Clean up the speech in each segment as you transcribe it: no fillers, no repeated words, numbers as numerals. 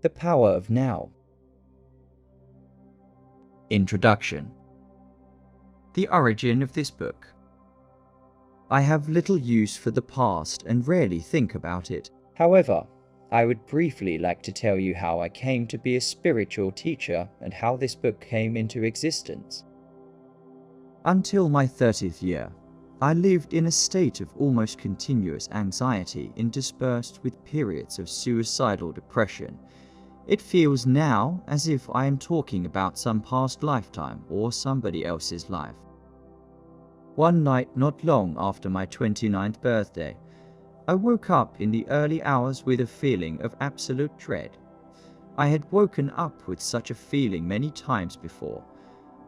The Power of Now. Introduction. The origin of this book. I have little use for the past and rarely think about it. However, I would briefly like to tell you how I came to be a spiritual teacher and how this book came into existence. Until my 30th year, I lived in a state of almost continuous anxiety interspersed with periods of suicidal depression. It feels now as if I am talking about some past lifetime or somebody else's life. One night not long after my 29th birthday, I woke up in the early hours with a feeling of absolute dread. I had woken up with such a feeling many times before,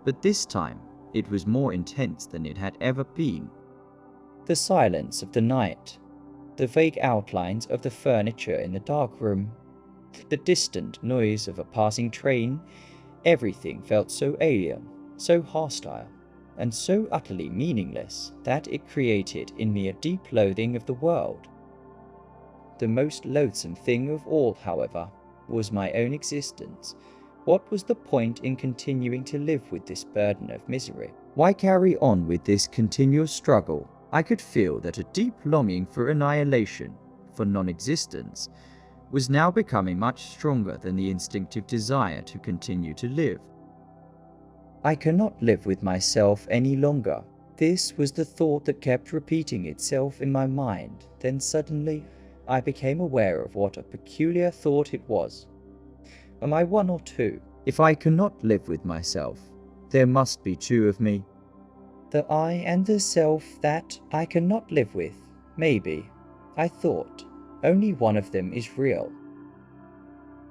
but this time it was more intense than it had ever been. The silence of the night, the vague outlines of the furniture in the dark room, the distant noise of a passing train, everything felt so alien, so hostile, and so utterly meaningless that it created in me a deep loathing of the world. The most loathsome thing of all, however, was my own existence. What was the point in continuing to live with this burden of misery? Why carry on with this continual struggle? I could feel that a deep longing for annihilation, for non-existence, was now becoming much stronger than the instinctive desire to continue to live. I cannot live with myself any longer. This was the thought that kept repeating itself in my mind. Then suddenly, I became aware of what a peculiar thought it was. Am I one or two? If I cannot live with myself, there must be two of me. The I and the self that I cannot live with. Maybe, I thought, only one of them is real.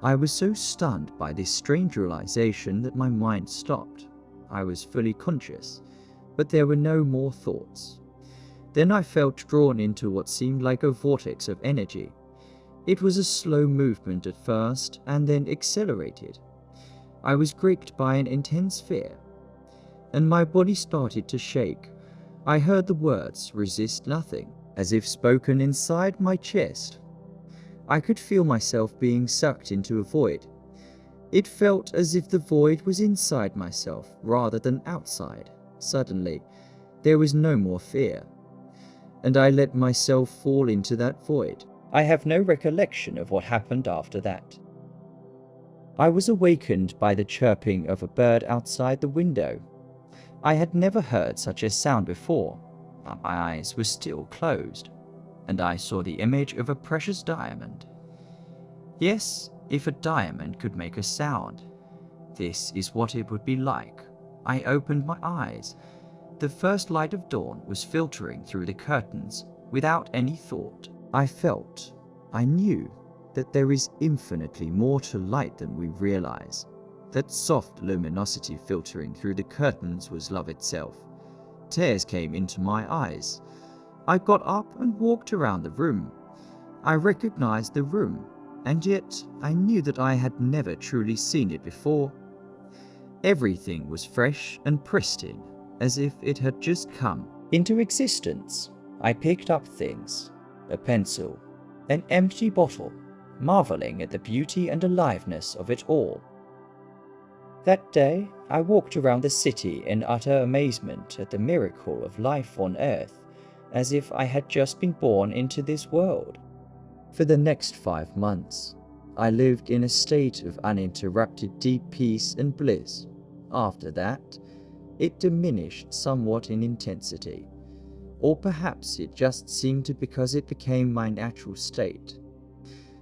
I was so stunned by this strange realization that my mind stopped. I was fully conscious, but there were no more thoughts. Then I felt drawn into what seemed like a vortex of energy. It was a slow movement at first, and then accelerated. I was gripped by an intense fear, and my body started to shake. I heard the words, "resist nothing," as if spoken inside my chest. I could feel myself being sucked into a void. It felt as if the void was inside myself rather than outside. Suddenly, there was no more fear, and I let myself fall into that void. I have no recollection of what happened after that. I was awakened by the chirping of a bird outside the window. I had never heard such a sound before, but my eyes were still closed, and I saw the image of a precious diamond. Yes, if a diamond could make a sound, this is what it would be like. I opened my eyes. The first light of dawn was filtering through the curtains without any thought. I knew that there is infinitely more to light than we realize. That soft luminosity filtering through the curtains was love itself. Tears came into my eyes. I got up and walked around the room. I recognized the room, and yet I knew that I had never truly seen it before. Everything was fresh and pristine, as if it had just come into existence. I picked up things, a pencil, an empty bottle, marveling at the beauty and aliveness of it all. That day, I walked around the city in utter amazement at the miracle of life on Earth, as if I had just been born into this world. For the next 5 months, I lived in a state of uninterrupted deep peace and bliss. After that, it diminished somewhat in intensity, or perhaps it just seemed to because it became my natural state.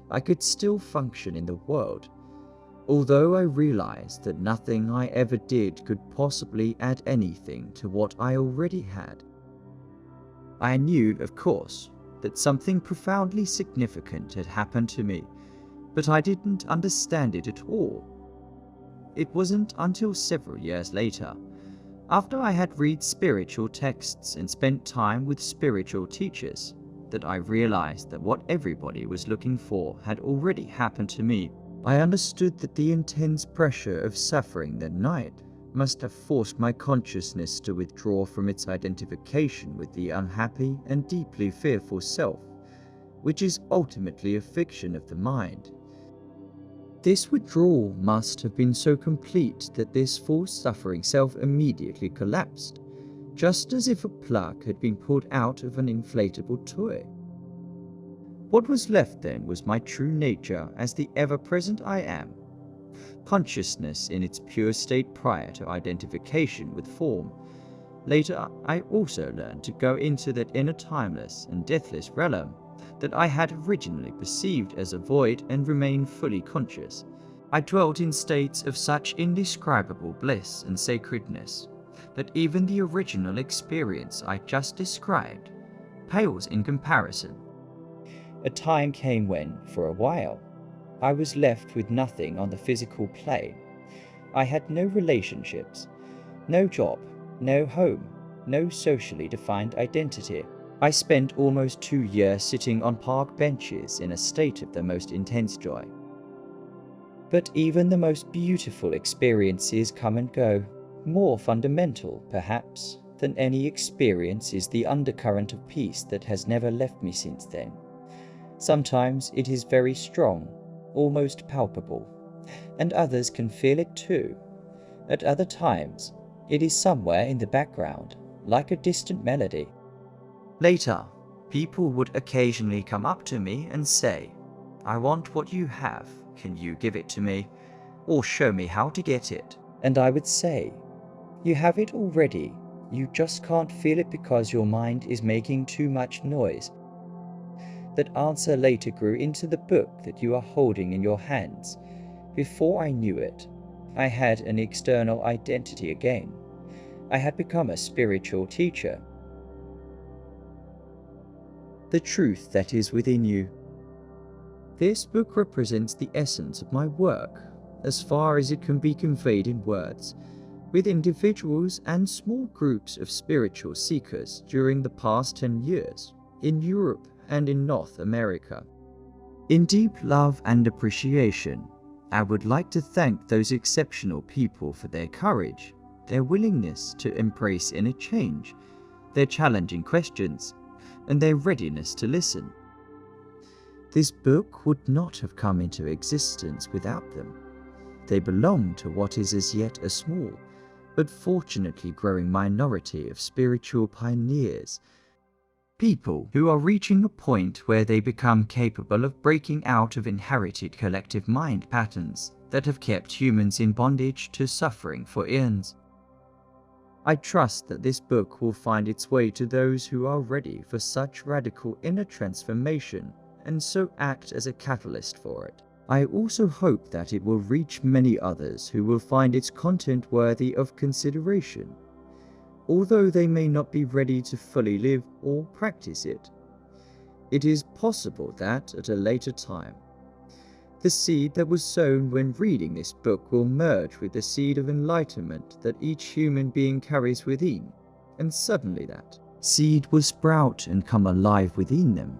I could still function in the world, although I realized that nothing I ever did could possibly add anything to what I already had. I knew, of course, that something profoundly significant had happened to me, but I didn't understand it at all. It wasn't until several years later, after I had read spiritual texts and spent time with spiritual teachers, that I realized that what everybody was looking for had already happened to me. I understood that the intense pressure of suffering that night must have forced my consciousness to withdraw from its identification with the unhappy and deeply fearful self, which is ultimately a fiction of the mind. This withdrawal must have been so complete that this force-suffering self immediately collapsed, just as if a plug had been pulled out of an inflatable toy. What was left then was my true nature as the ever-present I am, consciousness in its pure state prior to identification with form. Later, I also learned to go into that inner timeless and deathless realm that I had originally perceived as a void and remain fully conscious. I dwelt in states of such indescribable bliss and sacredness that even the original experience I just described pales in comparison. A time came when, for a while, I was left with nothing on the physical plane. I had no relationships, no job, no home, no socially defined identity. I spent almost 2 years sitting on park benches in a state of the most intense joy. But even the most beautiful experiences come and go. More fundamental, perhaps, than any experience is the undercurrent of peace that has never left me since then. Sometimes it is very strong, almost palpable, and others can feel it too. At other times, it is somewhere in the background, like a distant melody. Later, people would occasionally come up to me and say, "I want what you have, can you give it to me, or show me how to get it?" And I would say, "You have it already, you just can't feel it because your mind is making too much noise." That answer later grew into the book that you are holding in your hands. Before I knew it, I had an external identity again. I had become a spiritual teacher. The truth that is within you. This book represents the essence of my work, as far as it can be conveyed in words, with individuals and small groups of spiritual seekers during the past 10 years, in Europe and in North America. In deep love and appreciation, I would like to thank those exceptional people for their courage, their willingness to embrace inner change, their challenging questions, and their readiness to listen. This book would not have come into existence without them. They belong to what is as yet a small, but fortunately growing minority of spiritual pioneers, people who are reaching a point where they become capable of breaking out of inherited collective mind patterns that have kept humans in bondage to suffering for eons. I trust that this book will find its way to those who are ready for such radical inner transformation and so act as a catalyst for it. I also hope that it will reach many others who will find its content worthy of consideration, although they may not be ready to fully live or practice it. It is possible that, at a later time, the seed that was sown when reading this book will merge with the seed of enlightenment that each human being carries within, and suddenly that seed will sprout and come alive within them.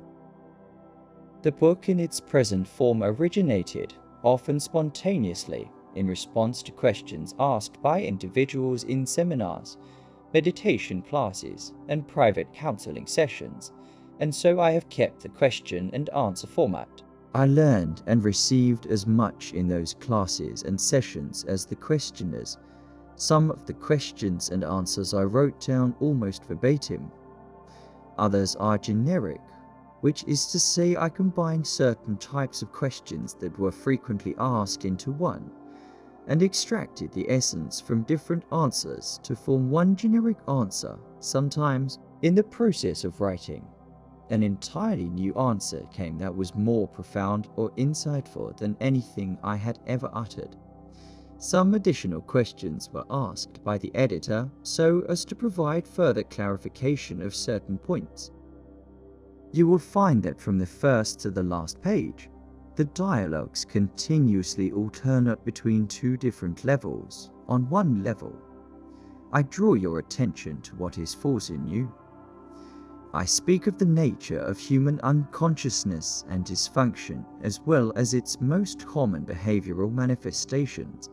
The book in its present form originated, often spontaneously, in response to questions asked by individuals in seminars, meditation classes, and private counseling sessions, and so I have kept the question and answer format. I learned and received as much in those classes and sessions as the questioners. Some of the questions and answers I wrote down almost verbatim. Others are generic, which is to say I combined certain types of questions that were frequently asked into one, and extracted the essence from different answers to form one generic answer. Sometimes, in the process of writing, an entirely new answer came that was more profound or insightful than anything I had ever uttered. Some additional questions were asked by the editor so as to provide further clarification of certain points. You will find that from the first to the last page, the dialogues continuously alternate between two different levels. On one level, I draw your attention to what is false in you. I speak of the nature of human unconsciousness and dysfunction, as well as its most common behavioral manifestations,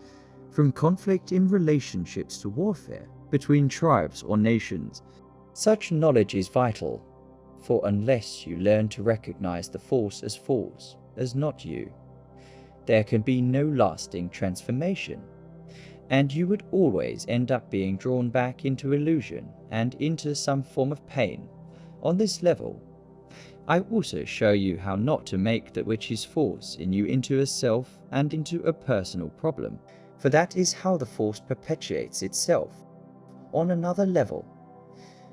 from conflict in relationships to warfare between tribes or nations. Such knowledge is vital, for unless you learn to recognize the false as not you, there can be no lasting transformation, and you would always end up being drawn back into illusion and into some form of pain. On this level, I also show you how not to make that which is force in you into a self and into a personal problem, for that is how the force perpetuates itself. On another level,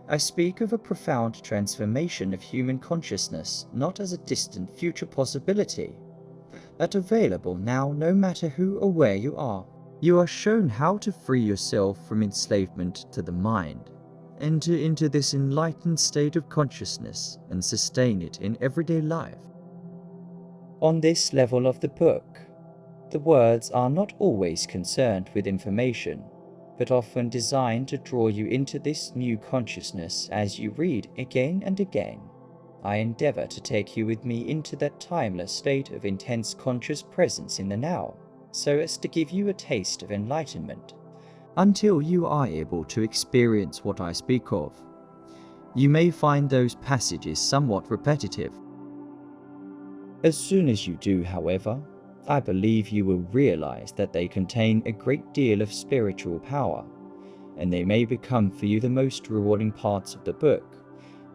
I speak of a profound transformation of human consciousness not as a distant future possibility, but available now no matter who or where you are. You are shown how to free yourself from enslavement to the mind, enter into this enlightened state of consciousness and sustain it in everyday life. On this level of the book, the words are not always concerned with information, but often designed to draw you into this new consciousness as you read again and again. I endeavor to take you with me into that timeless state of intense conscious presence in the now, so as to give you a taste of enlightenment, until you are able to experience what I speak of. You may find those passages somewhat repetitive. As soon as you do, however, I believe you will realize that they contain a great deal of spiritual power, and they may become for you the most rewarding parts of the book.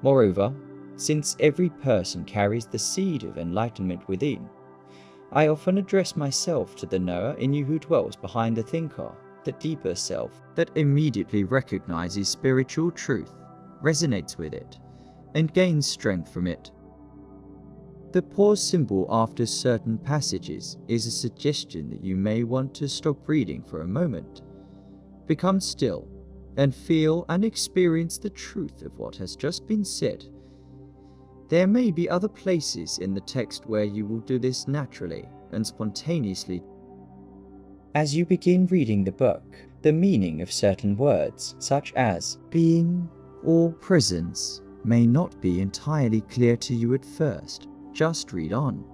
Moreover, since every person carries the seed of enlightenment within, I often address myself to the knower in you who dwells behind the thinker, the deeper self that immediately recognizes spiritual truth, resonates with it, and gains strength from it. The pause symbol after certain passages is a suggestion that you may want to stop reading for a moment. Become still and feel and experience the truth of what has just been said. There may be other places in the text where you will do this naturally and spontaneously. As you begin reading the book, the meaning of certain words, such as being or presence, may not be entirely clear to you at first. Just read on.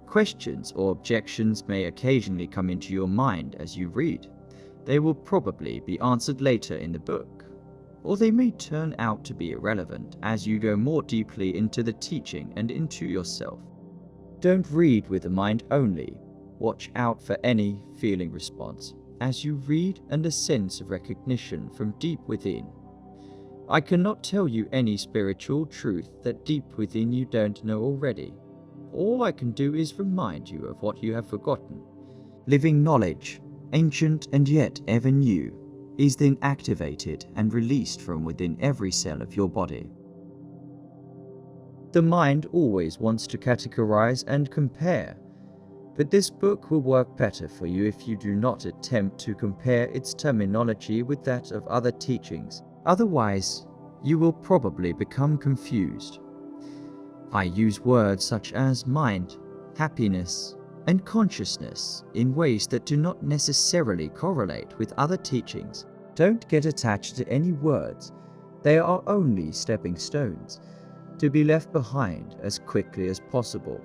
Questions or objections may occasionally come into your mind as you read. They will probably be answered later in the book, or they may turn out to be irrelevant as you go more deeply into the teaching and into yourself. Don't read with the mind only. Watch out for any feeling response as you read and a sense of recognition from deep within. I cannot tell you any spiritual truth that deep within you don't know already. All I can do is remind you of what you have forgotten. Living knowledge, ancient and yet ever new, is then activated and released from within every cell of your body. The mind always wants to categorize and compare, but this book will work better for you if you do not attempt to compare its terminology with that of other teachings. Otherwise, you will probably become confused. I use words such as mind, happiness, and consciousness in ways that do not necessarily correlate with other teachings. Don't get attached to any words. They are only stepping stones, to be left behind as quickly as possible.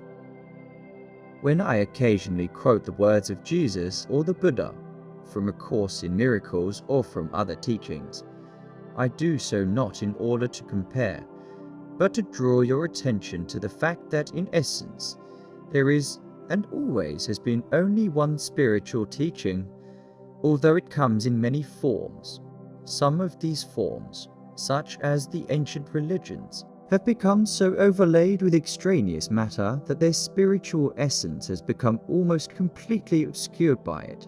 When I occasionally quote the words of Jesus or the Buddha, from A Course in Miracles or from other teachings, I do so not in order to compare, but to draw your attention to the fact that in essence, there is and always has been only one spiritual teaching, although it comes in many forms. Some of these forms, such as the ancient religions, have become so overlaid with extraneous matter that their spiritual essence has become almost completely obscured by it.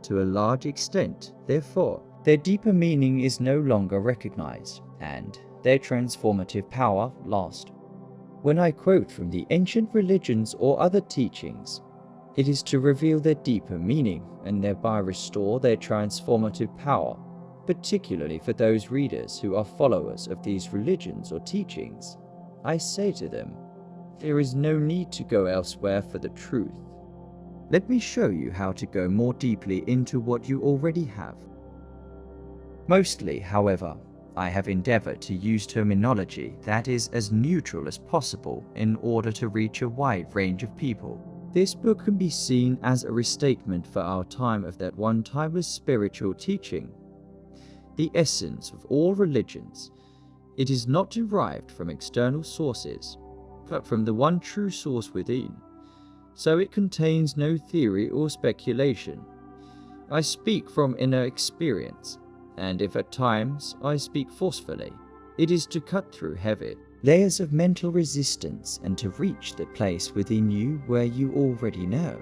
To a large extent, therefore, their deeper meaning is no longer recognized, and their transformative power lost. When I quote from the ancient religions or other teachings, it is to reveal their deeper meaning and thereby restore their transformative power, particularly for those readers who are followers of these religions or teachings. I say to them, there is no need to go elsewhere for the truth. Let me show you how to go more deeply into what you already have. Mostly, however, I have endeavored to use terminology that is as neutral as possible in order to reach a wide range of people. This book can be seen as a restatement for our time of that one timeless spiritual teaching. The essence of all religions, it is not derived from external sources, but from the one true source within. so it contains no theory or speculation. I speak from inner experience, and if at times I speak forcefully, it is to cut through heavy layers of mental resistance and to reach the place within you where you already know,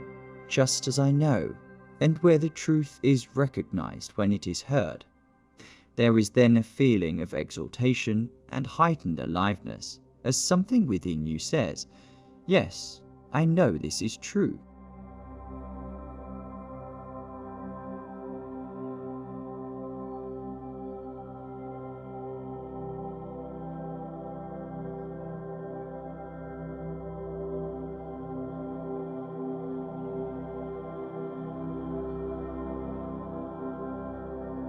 just as I know, and where the truth is recognized when it is heard. There is then a feeling of exaltation and heightened aliveness, as something within you says, "Yes, I know this is true."